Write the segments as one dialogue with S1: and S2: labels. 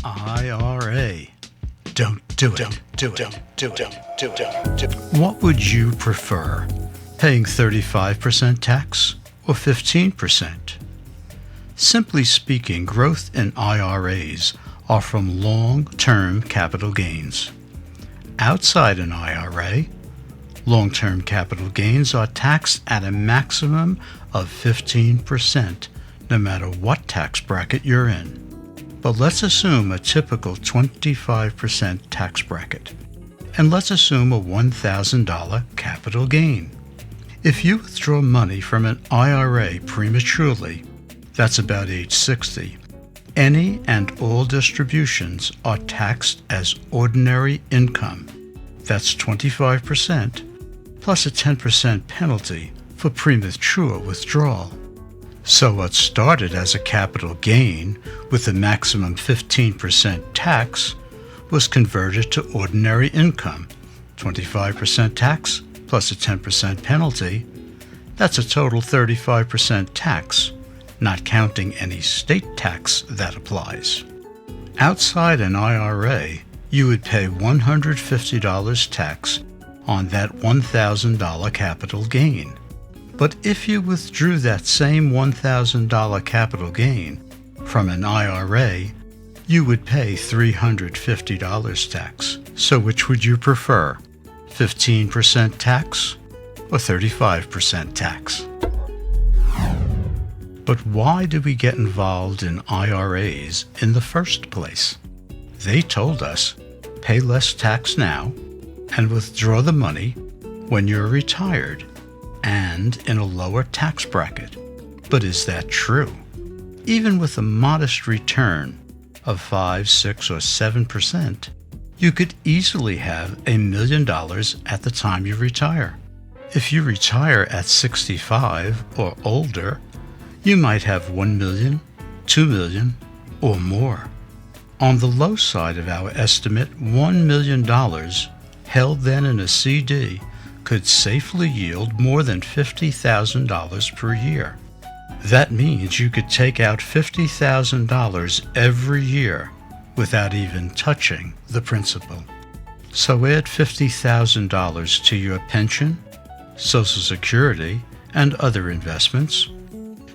S1: IRA. Don't do it. What would you prefer? Paying 35% tax or 15%? Simply speaking, growth in IRAs are from long-term capital gains. Outside an IRA, long-term capital gains are taxed at a maximum of 15%, no matter what tax bracket you're in. But let's assume a typical 25% tax bracket. And let's assume a $1,000 capital gain. If you withdraw money from an IRA prematurely, that's about age 60, any and all distributions are taxed as ordinary income. That's 25% plus a 10% penalty for premature withdrawal. So what started as a capital gain with a maximum 15% tax was converted to ordinary income, 25% tax plus a 10% penalty. That's a total 35% tax, not counting any state tax that applies. Outside an IRA, you would pay $150 tax on that $1,000 capital gain. But if you withdrew that same $1,000 capital gain from an IRA, you would pay $350 tax. So which would you prefer, 15% tax or 35% tax? But why did we get involved in IRAs in the first place? They told us, pay less tax now and withdraw the money when you're retired and in a lower tax bracket. But is that true? Even with a modest return of 5, 6, or 7%, you could easily have $1 million at the time you retire. If you retire at 65 or older, you might have $1 million, $2 million, or more. On the low side of our estimate, $1 million held then in a CD could safely yield more than $50,000 per year. That means you could take out $50,000 every year without even touching the principal. So add $50,000 to your pension, Social Security, and other investments.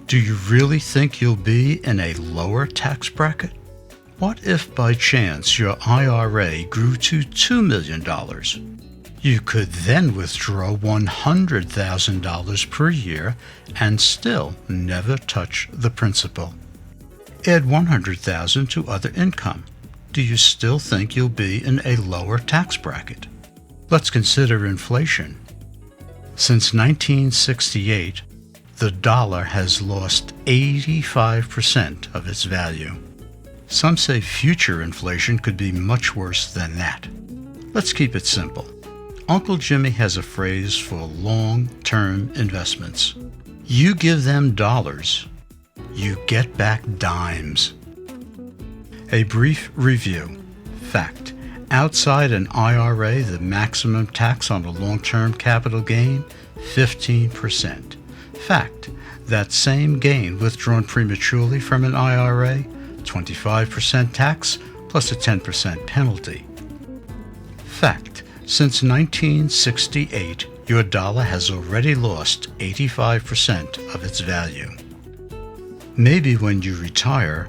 S1: Do you really think you'll be in a lower tax bracket? What if by chance your IRA grew to $2 million? You could then withdraw $100,000 per year and still never touch the principal. Add $100,000 to other income. Do you still think you'll be in a lower tax bracket? Let's consider inflation. Since 1968, the dollar has lost 85% of its value. Some say future inflation could be much worse than that. Let's keep it simple. Uncle Jimmy has a phrase for long-term investments. You give them dollars, you get back dimes. A brief review. Fact: outside an IRA, the maximum tax on a long-term capital gain, 15%. Fact: that same gain withdrawn prematurely from an IRA, 25% tax plus a 10% penalty. Fact: since 1968, your dollar has already lost 85% of its value. Maybe when you retire,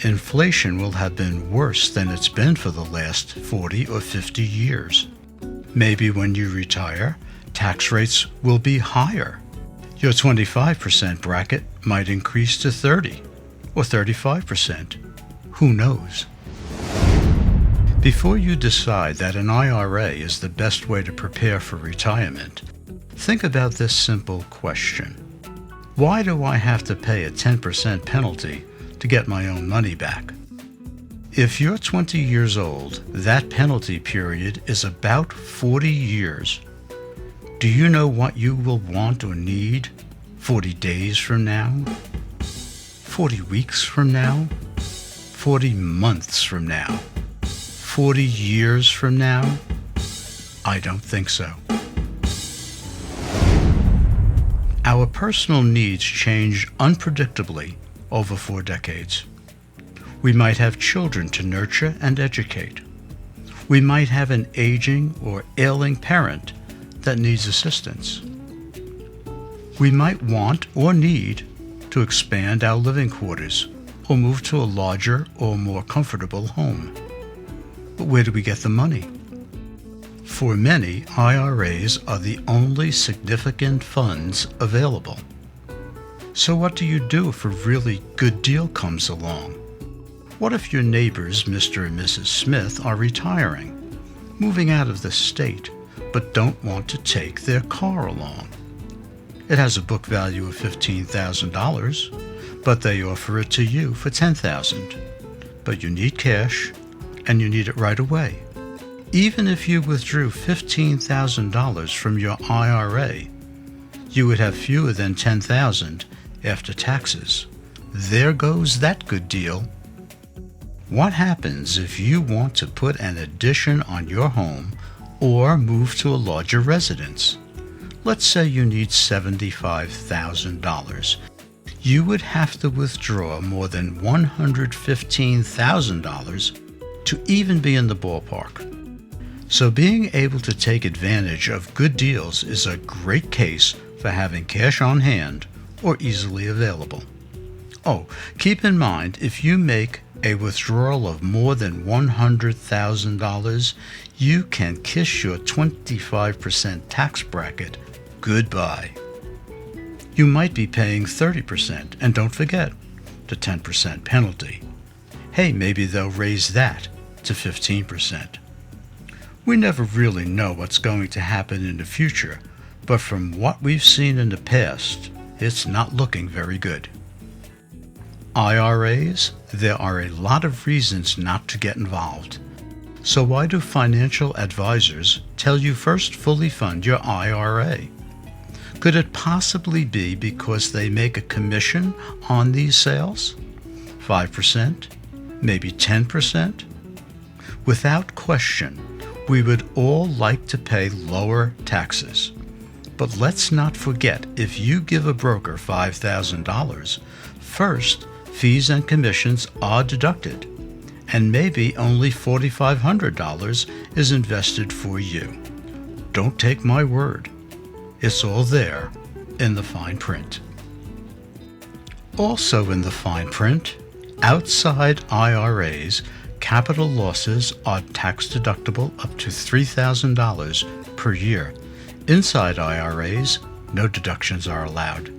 S1: inflation will have been worse than it's been for the last 40 or 50 years. Maybe when you retire, tax rates will be higher. Your 25% bracket might increase to 30 or 35%. Who knows? Before you decide that an IRA is the best way to prepare for retirement, think about this simple question. Why do I have to pay a 10% penalty to get my own money back? If you're 20 years old, that penalty period is about 40 years. Do you know what you will want or need 40 days from now? 40 weeks from now? 40 months from now? 40 years from now? I don't think so. Our personal needs change unpredictably over 4 decades. We might have children to nurture and educate. We might have an aging or ailing parent that needs assistance. We might want or need to expand our living quarters or move to a larger or more comfortable home. But where do we get the money? For many, IRAs are the only significant funds available. So what do you do if a really good deal comes along? What if your neighbors, Mr. and Mrs. Smith, are retiring, moving out of the state, but don't want to take their car along? It has a book value of $15,000, but they offer it to you for $10,000. But you need cash, and you need it right away. Even if you withdrew $15,000 from your IRA, you would have fewer than $10,000 after taxes. There goes that good deal. What happens if you want to put an addition on your home or move to a larger residence? Let's say you need $75,000. You would have to withdraw more than $115,000 to even be in the ballpark. So being able to take advantage of good deals is a great case for having cash on hand or easily available. Oh, keep in mind, if you make a withdrawal of more than $100,000, you can kiss your 25% tax bracket goodbye. You might be paying 30%, and don't forget the 10% penalty. Hey, maybe they'll raise that to 15%. We never really know what's going to happen in the future, but from what we've seen in the past, it's not looking very good. IRAs, there are a lot of reasons not to get involved. So why do financial advisors tell you first fully fund your IRA? Could it possibly be because they make a commission on these sales? 5%? Maybe 10%? Without question, we would all like to pay lower taxes. But let's not forget, if you give a broker $5,000, first, fees and commissions are deducted, and maybe only $4,500 is invested for you. Don't take my word. It's all there in the fine print. Also in the fine print, outside IRAs, capital losses are tax deductible up to $3,000 per year. Inside IRAs, no deductions are allowed.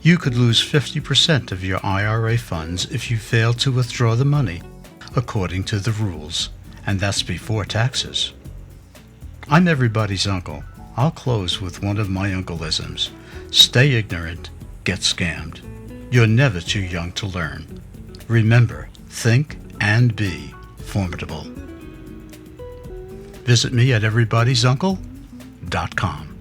S1: You could lose 50% of your IRA funds if you fail to withdraw the money according to the rules, and that's before taxes. I'm everybody's uncle. I'll close with one of my uncleisms. Stay ignorant, get scammed. You're never too young to learn. Remember, think and be formidable. Visit me at everybodysuncle.com.